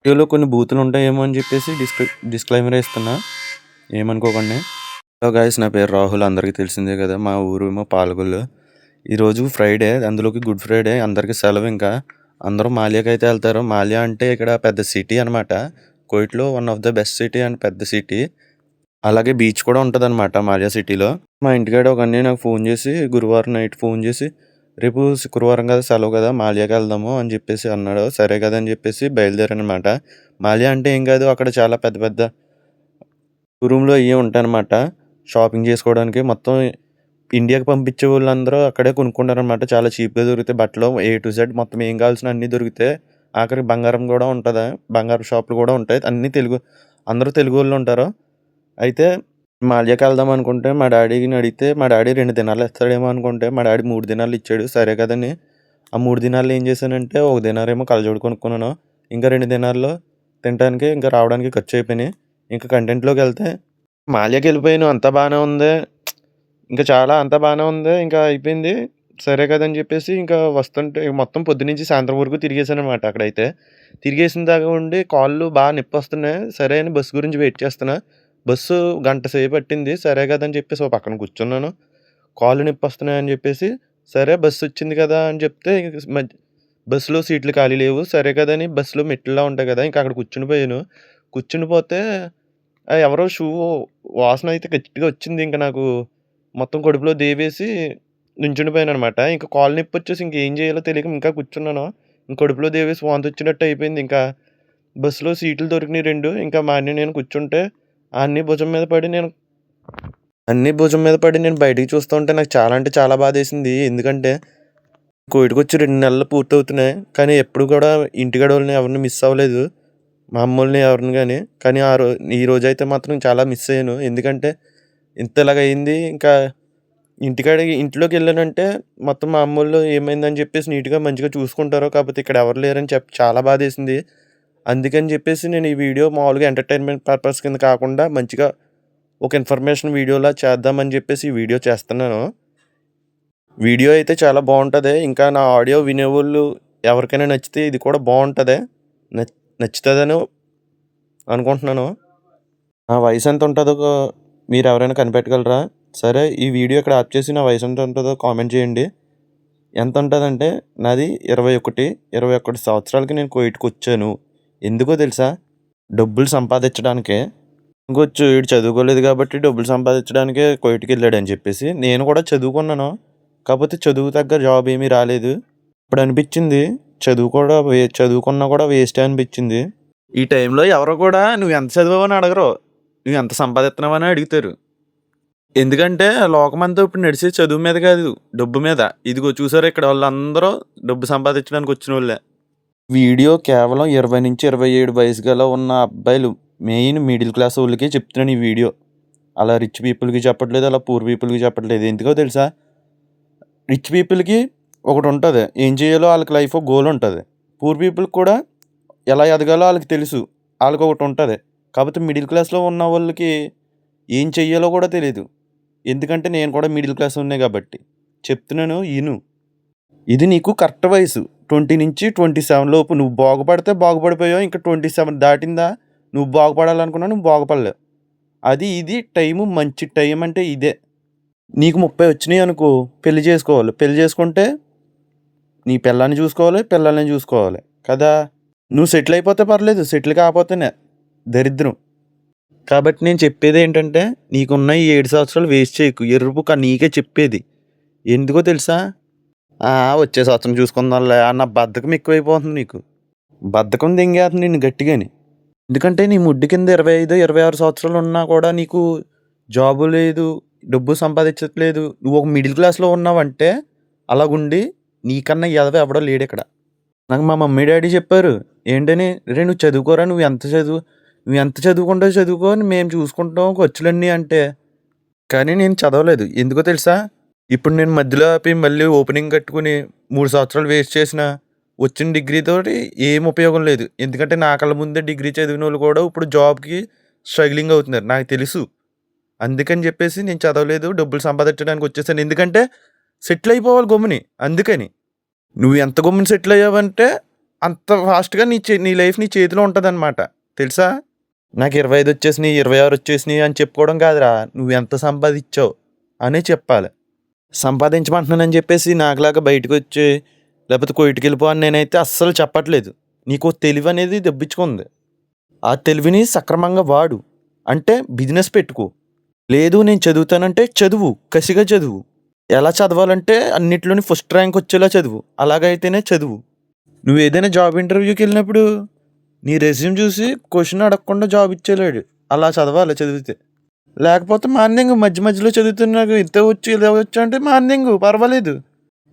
వీడియోలో కొన్ని బూతులు ఉంటాయేమో అని చెప్పేసి డిస్క్లైమర్ ఇస్తున్నా, ఏమనుకోకండి. హలో గైస్, నా పేరు రాహుల్. అందరికీ తెలిసిందే కదా, మా ఊరు ఏమో పాలకొల్లు. ఈరోజు ఫ్రైడే, అందులోకి గుడ్ ఫ్రైడే, అందరికీ సెలవు. ఇంకా అందరూ మాల్యాకి అయితే వెళ్తారు. మాల్యా అంటే ఇక్కడ పెద్ద సిటీ అనమాట. కోయిట్లో one of the best city and పెద్ద సిటీ. అలాగే బీచ్ కూడా ఉంటుంది అనమాట మాల్యా సిటీలో. మా ఇంటికాడ ఒక అన్నయ్య నాకు ఫోన్ చేసి, గురువారం నైట్ ఫోన్ చేసి, రేపు శుక్రవారం కదా, సెలవు కదా, మాల్యాకి వెళ్దాము అని చెప్పేసి అన్నాడు. సరే కదా అని చెప్పేసి బయలుదేరానమాట. మాల్యా అంటే ఏం కాదు, అక్కడ చాలా పెద్ద పెద్ద రూమ్లో అయ్యే ఉంటాయన్నమాట. షాపింగ్ చేసుకోవడానికి మొత్తం ఇండియాకి పంపించే వాళ్ళందరూ అక్కడే కొనుక్కుంటారనమాట. చాలా చీప్గా దొరుకుతాయి బట్టలు, ఏ టు జెడ్ మొత్తం ఏం కావాల్సిన అన్నీ దొరుకుతాయి. ఆఖరికి బంగారం కూడా ఉంటుంది, బంగారం షాపులు కూడా ఉంటాయి. అన్నీ అందరూ తెలుగు వాళ్ళు ఉంటారు. అయితే మాల్యాకి వెళ్దాం అనుకుంటే మా డాడీని అడిగితే, మా డాడీ 2 దినాలు ఇస్తాడేమో అనుకుంటే మా డాడీ 3 దినాలు ఇచ్చాడు. సరే కదని ఆ 3 దినాల్లో ఏం చేశానంటే, ఒక దినారేమో కళ్ళజోడు కొనుక్కున్నాను. ఇంకా 2 దినాల్లో తినడానికి ఇంకా రావడానికి ఖర్చు అయిపోయినాయి. ఇంకా కంటెంట్లోకి వెళ్తే మాల్యాకి వెళ్ళిపోయాను, అంతా బాగానే ఉంది. ఇంకా చాలా అంతా బాగానే ఉంది, ఇంకా అయిపోయింది. సరే కదని చెప్పేసి ఇంకా వస్తుంటే మొత్తం పొద్దునుంచి సాయంత్రం వరకు తిరిగేసానమాట. అక్కడైతే తిరిగేసిన దాకా ఉండి కాళ్ళు బాగా నొప్పి వస్తున్నాయి. సరే అని బస్సు గురించి వెయిట్ చేస్తున్నా. బస్సు గంట సేపు పట్టింది. సరే కదని చెప్పేసి ఓ పక్కన కూర్చున్నాను. కాళ్ళు నొప్పి వస్తున్నాయని చెప్పేసి, సరే బస్సు వచ్చింది కదా అని చెప్తే, బస్సులో సీట్లు ఖాళీ లేవు. సరే కదని బస్సులో మెట్లులా ఉంటాయి కదా, ఇంకా అక్కడ కూర్చునిపోయాను. కూర్చునిపోతే ఎవరో షూ వాసన అయితే గట్టిగా వచ్చింది. ఇంక నాకు మొత్తం కడుపులో దేవేసి నుంచుండిపోయాననమాట. ఇంక కాళ్ళు నొప్పొచ్చేసి ఇంకేం చేయాలో తెలియక ఇంకా కూర్చున్నాను. ఇంక కడుపులో దేవేసి వాంతొచ్చినట్టు అయిపోయింది. ఇంకా బస్సులో సీట్లు దొరికినాయి 2. ఇంకా మా అన్నయ్య నేను కూర్చుంటే, అన్నీ భుజం మీద పడి నేను బయటికి చూస్తూ ఉంటే నాకు చాలా అంటే చాలా బాధేసింది. ఎందుకంటే కోవిడ్‌కొచ్చి 2 నెలలు పూర్తవుతున్నాయి. కానీ ఎప్పుడు కూడా ఇంటికాడ వాళ్ళని ఎవరిని మిస్ అవ్వలేదు. మా అమ్మోళ్ళని ఎవరిని గాని. కానీ ఈ రోజైతే మాత్రం చాలా మిస్ అయ్యాను. ఎందుకంటే ఇంతలాగయింది. ఇంకా ఇంట్లోకెళ్ళానంటే మొత్తం మా అమ్మోళ్ళు ఏమైందని చెప్పేసి నీట్‌గా మంచిగా చూసుకుంటారు. కాకపోతే ఇక్కడ ఎవరు లేరని చాలా బాధేసింది. అందుకని చెప్పేసి నేను ఈ వీడియో మామూలుగా ఎంటర్‌టైన్‌మెంట్ పర్పస్ కింద కాకుండా మంచిగా ఒక ఇన్ఫర్మేషన్ వీడియోలా చేద్దామని చెప్పేసి ఈ వీడియో చేస్తున్నాను. వీడియో అయితే చాలా బావుంటది. ఇంకా నా ఆడియో వినేవోళ్ళు ఎవరికైనా నచ్చితే ఇది కూడా బావుంటది. నచ్చుతదని అనుకుంటున్నాను. నా వయసు ఎంత ఉంటదో మీరెవరైనా కనిపెట్టగలరా? సరే, ఈ వీడియో ఇక్కడ ఆప్ చేసి నా వయసు ఎంత ఉంటదో కామెంట్ చేయండి. ఎంత ఉంటదంటే నాది 21 సంవత్సరాలకి నేను కువైట్‌కొచ్చాను. ఎందుకో తెలుసా? డబ్బులు సంపాదించడానికే. ఇంకొచ్చు ఈడు చదువుకోలేదు కాబట్టి డబ్బులు సంపాదించడానికే కువైట్‌కెళ్ళాడని చెప్పేసి. నేను కూడా చదువుకున్నాను. కాకపోతే చదువుకు తగ్గ జాబ్ ఏమీ రాలేదు. ఇప్పుడు అనిపించింది చదువుకున్నా కూడా వేస్టే అనిపించింది. ఈ టైంలో ఎవరు కూడా నువ్వెంత చదివావని అడగరు. నువ్వెంత సంపాదిస్తున్నావని అడుగుతారు. ఎందుకంటే లోకమంతా ఇప్పుడు నడిచేది చదువు మీద కాదు, డబ్బు మీద. ఇదిగో చూసారా, ఇక్కడ వాళ్ళందరూ డబ్బు సంపాదించడానికి వచ్చినోళ్ళే. వీడియో కేవలం 20-27 వయసు గల ఉన్న అబ్బాయిలు, మెయిన్ మిడిల్ క్లాస్ వాళ్ళకే చెప్తున్నాను ఈ వీడియో. అలా రిచ్ పీపుల్‌కి చెప్పట్లేదు, అలా పూర్ పీపుల్‌కి చెప్పట్లేదు. ఎందుకో తెలుసా? రిచ్ పీపుల్‌కి ఒకటి ఉంటది. ఏం చేయాలో ఆళ్ళకి లైఫ్ గోల్ ఉంటది. పూర్ పీపుల్‌కి కూడా ఎలా ఎదగాలో ఆళ్ళకి తెలుసు. ఆళ్ళకొకటి ఉంటది. కాకపోతే మిడిల్ క్లాస్‌లో ఉన్న వాళ్ళకి ఏం చెయ్యాలో కూడా తెలీదు. ఎందుకంటే నేను కూడా మిడిల్ క్లాసోడినే కాబట్టి. చెప్తున్నాను ఇను. ఇది నీకు కరెక్ట్ వయసు. 20-27 లోపు నువ్వు బాగుపడితే బాగుపడిపోయావు. ఇంకా 27 దాటిందా నువ్వు బాగుపడాలనుకున్నావు, నువ్వు బాగుపడలేవు. ఇది టైము, మంచి టైం అంటే ఇదే. నీకు 30 వచ్చినాయనుకో, పెళ్లి చేసుకోవాలి. పెళ్లి చేసుకుంటే నీ పెళ్ళాన్ని చూసుకోవాలి, పిల్లల్ని చూసుకోవాలి కదా! నువ్వు సెటిల్ అయిపోతే పర్లేదు. సెటిల్ కాకపోతేనే దరిద్రం. కాబట్టి నేను చెప్పేదేంటంటే, నీకున్న ఈ 7 సంవత్సరాలు వేస్ట్ చేయకు. నీకే చెప్పేది. ఎందుకో తెలుసా? వచ్చే సంవత్సరం చూసుకుందాంలే అన్న బద్ధకం ఎక్కువైపోతుంది నీకు. బద్ధకం దెంగేస్తుంది నిన్ను గట్టిగాని. ఎందుకంటే నీ ముడ్డి కింద 25, 26 సంవత్సరాలు ఉన్నా కూడా నీకు జాబు లేదు, డబ్బు సంపాదించట్లేదు. నువ్వు ఒక మిడిల్ క్లాస్‌లో ఉన్నావంటే అలాగుండి నీకన్నా ఎదవ ఎవడో లేడిక్కడ. నాకు మా మమ్మీ, డ్యాడీ చెప్పారు. ఏంటని? "రేయ్, నువ్వు చదువుకోరా, నువ్వెంత చదువుకుంటావో చదువుకో, మేము చూసుకుంటాం ఖర్చులన్నీ" అంటే. కానీ నేను చదవలేదు. ఎందుకో తెలుసా? ఇప్పుడు నేను మధ్యలో ఆపి మళ్ళీ ఓపెనింగ్ కట్టుకుని 3 సంవత్సరాలు వేస్ట్ చేసినా వచ్చిన డిగ్రీతోటి ఏం ఉపయోగం లేదు. ఎందుకంటే నా కళ్ళ ముందే డిగ్రీ చదివినోళ్ళు కూడా ఇప్పుడు జాబ్‌కి స్ట్రగ్లింగ్ అవుతున్నారు. నాకు తెలుసు. అందుకని చెప్పేసి నేను చదవలేదు. డబ్బులు సంపాదించడానికి వచ్చేసాను. ఎందుకంటే సెటిల్ అయిపోవాలి గమ్ముని. అందుకని. నువ్వు ఎంత గమ్మున సెటిల్ అయ్యావంటే అంత ఫాస్ట్‌గా నీ లైఫ్ నీ చేతిలో ఉంటదనమాట. తెలుసా? నాకు 25 వచ్చేసినియి, 26 వచ్చేసినియి అని చెప్పుకోవడం కాదురా! నువ్వెంత సంపాదిచ్చావు అనే చెప్పాలి. సంపాదించమంటున్నానని చెప్పేసి నాకులాగా బయటకొచ్చి లేకపోతే కోయిటికెళ్ళిపో అని నేనైతే అస్సలు చెప్పట్లేదు. నీకో తెలివనేది దెబ్బిచ్చుకుంది. ఆ తెలివిని సక్రమంగా వాడు. అంటే బిజినెస్ పెట్టుకో. లేదు నేను చదువుతానంటే చదువు. కసిగా చదువు. ఎలా చదవాలంటే అన్నిట్లోని ఫస్ట్ ర్యాంక్ వచ్చేలా చదువు. అలాగైతేనే చదువు. నువ్వేదైనా జాబ్ ఇంటర్వ్యూకెళ్ళినప్పుడు నీ రెజ్యూమ్ చూసి క్వెషన్ అడగకుండా జాబ్ ఇచ్చేలేడు. అలా చదవాలి చదివితే. లేకపోతే మార్నింగ్ మధ్య మధ్యలో చదువుతున్న నాకు ఇంత వచ్చు, ఇలా వచ్చు అంటే మార్నింగ్ పర్వాలేదు.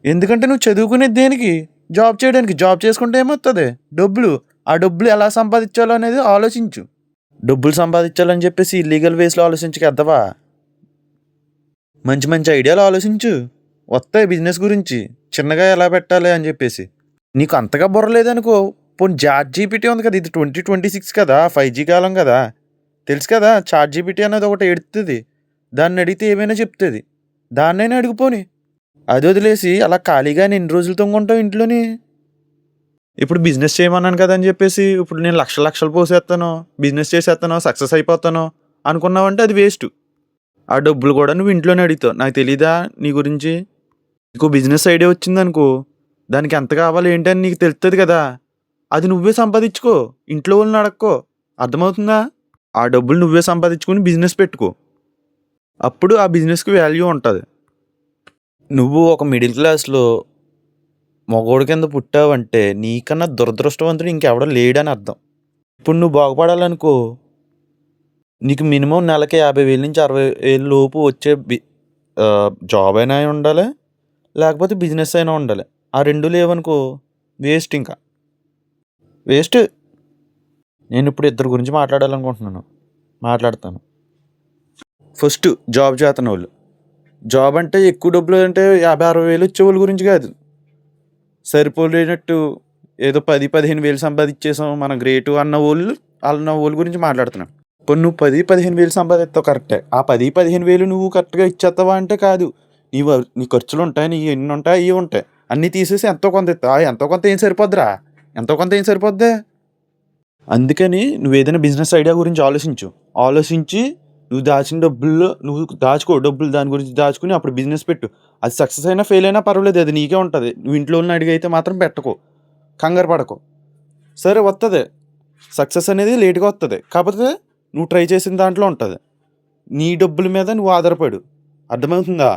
ఎందుకంటే నువ్వు చదువుకునేది దేనికి? జాబ్ చేయడానికి. జాబ్ చేసుకుంటే ఏమొత్తది? డబ్బులు. ఆ డబ్బులు ఎలా సంపాదించాలో అనేది ఆలోచించు. డబ్బులు సంపాదించాలని చెప్పేసి ఇల్లీగల్ వేస్‌లో ఆలోచించక ఎద్దవా. మంచి మంచి ఐడియాలు ఆలోచించు. వస్తాయి బిజినెస్ గురించి. చిన్నగా ఎలా పెట్టాలి అని చెప్పేసి. నీకు అంతగా బుర్ర లేదనుకో, పోనీ చాట్‌జీపీటీ ఉంది కదా! ఇది 2026 కదా! 5G కాలం కదా! తెలుసు కదా! చాట్‌జీపీటీ అనేది ఒకటి ఎడుత్తది. దాన్ని అడిగితే ఏమైనా చెప్తది. దాన్నైనా అడుగు పోనీ. అది వదిలేసి అలా ఖాళీగానే ఎన్ని రోజులు తొంగుంటావు ఇంట్లోని? ఇప్పుడు బిజినెస్ చేయమన్నాను కదా అని చెప్పేసి ఇప్పుడు నేను లక్షలు లక్షలు పోసేస్తాను, బిజినెస్ చేసేస్తాను, సక్సెస్ అయిపోతాను అనుకున్నావంటే అది వేస్టు. ఆ డబ్బులు కూడా నువ్వు ఇంట్లోనే అడుగుతావు. నాకు తెలీదా నీ గురించి? నీకు బిజినెస్ ఐడియా వచ్చిందనుకో, దానికి ఎంత కావాలి ఏంటి అని నీకు తెలుస్తది కదా! అది నువ్వే సంపాదించుకో. ఇంట్లో వాళ్ళని అడక్కో. అర్థమవుతుందా? ఆ డబ్బులు నువ్వే సంపాదించుకొని బిజినెస్ పెట్టుకో. అప్పుడు ఆ బిజినెస్‌కి వాల్యూ ఉంటది. నువ్వు ఒక మిడిల్ క్లాస్‌లో మగోడి కింద పుట్టావంటే నీకన్నా దురదృష్టవంతుడు ఇంకెవడు లేడని అర్థం. ఇప్పుడు నువ్వు బాగుపడాలనుకో, నీకు మినిమమ్ నెలకి 50,000-60,000 లోపు వచ్చే జాబ్ అయినా ఉండాలి, లేకపోతే బిజినెస్ అయినా ఉండాలి. ఆ 2 లేవనుకో వేస్ట్ ఇంకా. వేస్ట్. నేనిప్పుడు ఇద్దరి గురించి మాట్లాడాలనుకుంటున్నాను. మాట్లాడతాను. First job చేతనోళ్ళు. జాబ్ అంటే ఎక్కువ డబ్బులు అంటే 50,000-60,000 వచ్చేవాళ్ళ గురించి కాదు. సరిపోలేనట్టు ఏదో 10,000-15,000 సంపాదించేసాం మనం గ్రేటు అన్నవోళ్ళ గురించి మాట్లాడుతున్నాను. ఇప్పుడు నువ్వు 10,000-15,000 సంపాదిస్తావు కరెక్టే. ఆ 10,000-15,000 నువ్వు కరెక్ట్‌గా ఇచ్చేస్తావా అంటే కాదు. నీ ఖర్చులుంటాయి, నీయి ఎన్నుంటాయి, అయ్యి ఉంటాయి. అన్నీ తీసేసి ఎంతో కొంత ఇత్తావు. ఆ ఎంతో కొంత ఏం సరిపోద్దిరా? ఎంతో కొంత ఏం సరిపోద్ది? అందుకని నువ్వేదైనా బిజినెస్ ఐడియా గురించి ఆలోచించు. ఆలోచించి నువ్వు దాచిన డబ్బుల్లో నువ్వు దాచుకో డబ్బులు దాని గురించి దాచుకొని అప్పుడు బిజినెస్ పెట్టు. అది సక్సెస్ అయినా, ఫెయిల్ అయినా పర్వాలేదు. అది నీకే ఉంటది. నువ్వు ఇంట్లో వాళ్ళని అడిగి అయితే మాత్రం పెట్టకు. కంగారు పడకు. సరే వత్తది. సక్సెస్ అనేది లేట్‌గా వత్తది. కాకపోతే నువ్వు ట్రై చేసిన దాంట్లో ఉంటది. నీ డబ్బుల మీద నువ్వు ఆధారపడు. అర్థమవుతుందా?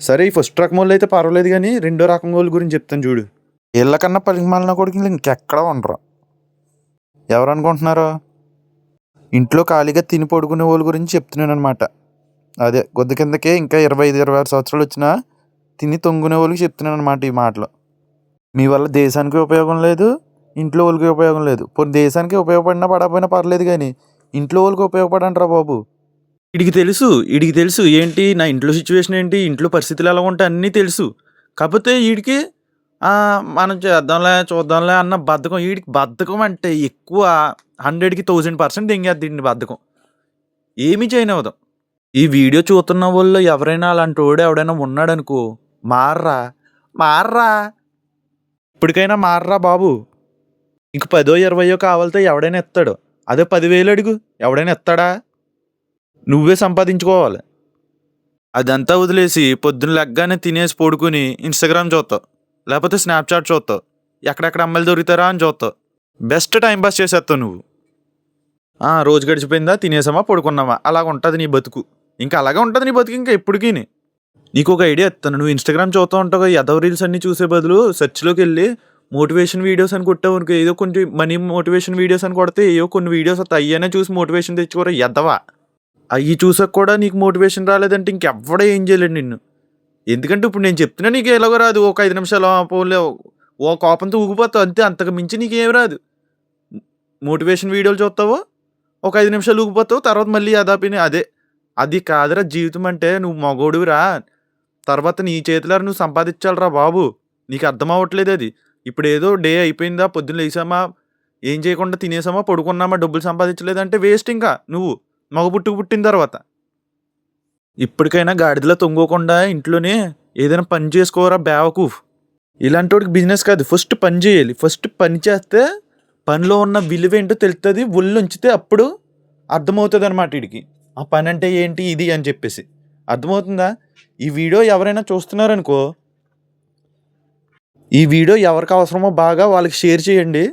సరే ఈ ఫస్ట్ రకం వోళ్ళైతే పర్వాలేదు గానీ, రెండో రకం వోళ్ళ గురించి చెప్తాను చూడు. ఈళ్ళకన్నా పనికిమాలిన కొడుకులు ఇంకెక్కడా ఉండరు. ఎవరనుకుంటున్నారు? ఇంట్లో ఖాళీగా తిని పడుకునే వాళ్ళ గురించి చెప్తున్నాననమాట. అదే గొద్ద కిందకే ఇంకా 25, 26 సంవత్సరాలు వచ్చినా తిని తొంగునే వాళ్ళకి చెప్తున్నాననమాట ఈ మాటలు. మీ వల్ల దేశానికి ఉపయోగం లేదు, ఇంట్లో వాళ్ళకి ఉపయోగం లేదు. పోనీ దేశానికి ఉపయోగపడినా పడకపోయినా పర్లేదు గానీ, ఇంట్లో వాళ్ళకి ఉపయోగపడండిరా బాబు. ఈడికి తెలుసు ఏంటి నా ఇంట్లో సిచ్యువేషన్ ఏంటి, ఇంట్లో పరిస్థితులు ఎలా ఉంటాయి అన్నీ తెలుసు. కాకపోతే ఈడికి మనం చేద్దాంలే, చూద్దాంలే అన్న బద్ధకం. ఈడికి బద్ధకం అంటే ఎక్కువ 100కి 1000% దెంగేద్ది ఈడిని బద్ధకం. ఏమీ చేయనివ్వదు. ఈ వీడియో చూస్తున్న వోళ్ళో ఎవరైనా అలాంటోడు ఎవడైనా ఉన్నాడనుకో, మారరా, మారరా. ఇప్పటికైనా మారరా బాబు. నీకు 10, 20 కావాలితే ఎవడైనా ఇత్తాడు. అదే 10,000 అడుగు ఎవడైనా ఇత్తాడా? నువ్వే సంపాదించుకోవాలి. అదంతా వదిలేసి పొద్దున లెగ్గానే తినేసి పడుకొని ఇన్‌స్టాగ్రామ్ చూత్తావు. లేకపోతే స్నాప్‌చాట్ చూత్తావు. ఎక్కడెక్కడ అమ్మాయిలు దొరుకుతారా అని చూత్తావు. బెస్ట్ టైం పాస్ చేసేస్తావు నువ్వు. రోజు గడిచిపోయిందా, తినేసామా, పడుకున్నామా అలాగుంటది నీ బతుకు. ఇంకా అలాగే ఉంటది నీ బతుకు ఇంకా ఎప్పటికీని. నీకొక ఐడియా ఇత్తాను. నువ్వు ఇన్‌స్టాగ్రామ్ చూస్తా ఉంటావు కదా, ఎదవ రీల్స్ అన్నీ చూసే బదులు సెర్చ్‌లోకెళ్ళి మోటివేషన్ వీడియోస్ అని కొట్టావనుకో, ఏదో కొంచెం మనీ మోటివేషన్ వీడియోస్ అని కొడితే ఏవో కొన్ని వీడియోస్ వత్తాయి. అయ్యైనా చూసి మోటివేషన్ తెచ్చుకోరా ఎదవ. అయ్యి చూసాక కూడా నీకు మోటివేషన్ రాలేదంటే ఇంకెవ్వడు ఏం చేయలేడు నిన్ను. ఎందుకంటే ఇప్పుడు నేను చెప్తున్నా నీకు ఎలాగో రాదు. ఒక 5 నిమిషాలు పోన్లే ఓ కోపంతో ఊగిపోతావు అంతే. అంతకు మించి నీకేం రాదు. మోటివేషన్ వీడియోలు చూస్తావు, ఒక 5 నిమిషాలు ఊగిపోతావు, తర్వాత మళ్ళీ యథాపిని అదే. అది కాదురా జీవితం అంటే. నువ్వు మగోడివిరా. తర్వాత నీ చేతులారా నువ్వు సంపాదించాలిరా బాబు. నీకు అర్థం అవ్వట్లేదు అది. ఇప్పుడేదో డే అయిపోయిందా, పొద్దున్న లేచామా, ఏం చేయకుండా తినేసామా, పడుకున్నామా, డబ్బులు సంపాదించలేదంటే వేస్ట్ ఇంకా నువ్వు మగ పుట్టిన తర్వాత. ఇప్పటికైనా గాడిదలా తొంగోకుండా ఇంట్లోనే ఏదైనా పని చేసుకోరా బేవకూఫ్. ఇలాంటి వాడికి బిజినెస్ కాదు, ఫస్ట్ పని చేయాలి. ఫస్ట్ పని చేస్తే పనిలో ఉన్న విలువ ఏంటో తెలుస్తుంది. ఒళ్ళు ఉంచితే అప్పుడు అర్థమవుతుంది అనమాట వీడికి, ఆ పని అంటే ఏంటి ఇది అని చెప్పేసి. అర్థమవుతుందా? ఈ వీడియో ఎవరైనా చూస్తున్నారనుకో, ఈ వీడియో ఎవరికి అవసరమో బాగా వాళ్ళకి షేర్ చేయండి.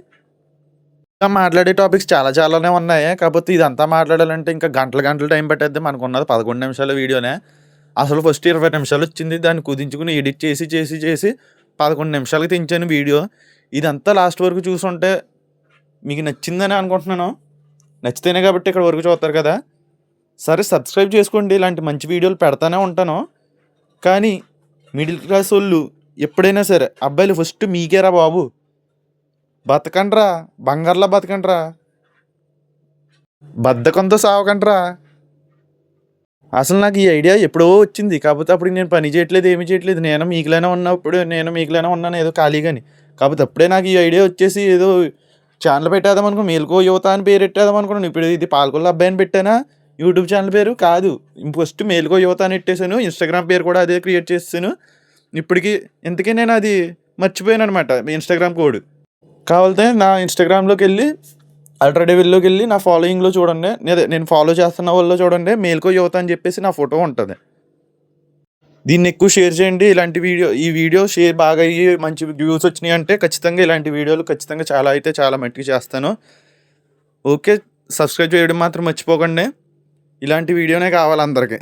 ఇంకా మాట్లాడే టాపిక్స్ చాలానే ఉన్నాయి. కాకపోతే ఇదంతా మాట్లాడాలంటే ఇంకా గంటలు టైం పట్టేద్ది. మనకున్నది 11 నిమిషాల వీడియోనే. అసలు ఫస్ట్ 20 నిమిషాలు వచ్చింది. దాన్ని కుదించుకుని ఎడిట్ చేసి 11 నిమిషాలకి తెంచాను వీడియో. ఇదంతా లాస్ట్ వరకు చూసుంటే మీకు నచ్చిందని అనుకుంటున్నాను. నచ్చితేనే కాబట్టి ఇక్కడ వరకు చూస్తారు కదా. సరే, సబ్స్క్రైబ్ చేసుకోండి. ఇలాంటి మంచి వీడియోలు పెడతానే ఉంటాను. కానీ మిడిల్ క్లాస్ వాళ్ళు ఎప్పుడైనా సరే, అబ్బాయిలు ఫస్ట్ మీకేరా బాబు, బతకండ్రా, బంగారులా బతకండ్రా, బద్ధకంతో సావకండ్రా. అసలు నాకు ఈ ఐడియా ఎప్పుడో వచ్చింది. కాకపోతే అప్పుడు నేను పని చేయట్లేదు, ఏమీ చేయట్లేదు. నేను మీకులైనా ఉన్నాను ఏదో ఖాళీగాని. కాకపోతే అప్పుడే నాకు ఈ ఐడియా వచ్చేసి ఏదో ఛానల్ పెట్టేద్దాం అనుకో, మేల్కో యువత అని పేరు పెట్టేద్దాం అనుకున్నాను. ఇప్పుడు ఇది పాలకొల్ల అబ్బాయి అని పెట్టానా యూట్యూబ్ ఛానల్ పేరు? కాదు, ఫస్ట్ మేల్కో యువత అని పెట్టేశాను. ఇన్స్టాగ్రామ్ పేరు కూడా అదే క్రియేట్ చేసాను. ఇప్పటికి ఇంతకీ నేను అది మర్చిపోయాను అనమాట, ఇన్స్టాగ్రామ్ కోడ్. కావాలంటే నా ఇన్స్టాగ్రామ్లోకి వెళ్ళి, అల్ట్రా డెవిల్లోకి వెళ్ళి నా ఫాలోయింగ్లో చూడండి, నేను ఫాలో చేస్తున్న వాళ్ళు చూడండి, మేల్కో యువత అని చెప్పేసి నా ఫోటో ఉంటుంది. దీన్ని ఎక్కువ షేర్ చేయండి. ఈ వీడియో షేర్ బాగా అయ్యి మంచి వ్యూస్ వచ్చినాయి అంటే ఖచ్చితంగా ఇలాంటి వీడియోలు ఖచ్చితంగా చాలా మట్టికి చేస్తాను. ఓకే, సబ్స్క్రైబ్ చేయడం మాత్రం మర్చిపోకండి. ఇలాంటి వీడియోనే కావాలి అందరికీ.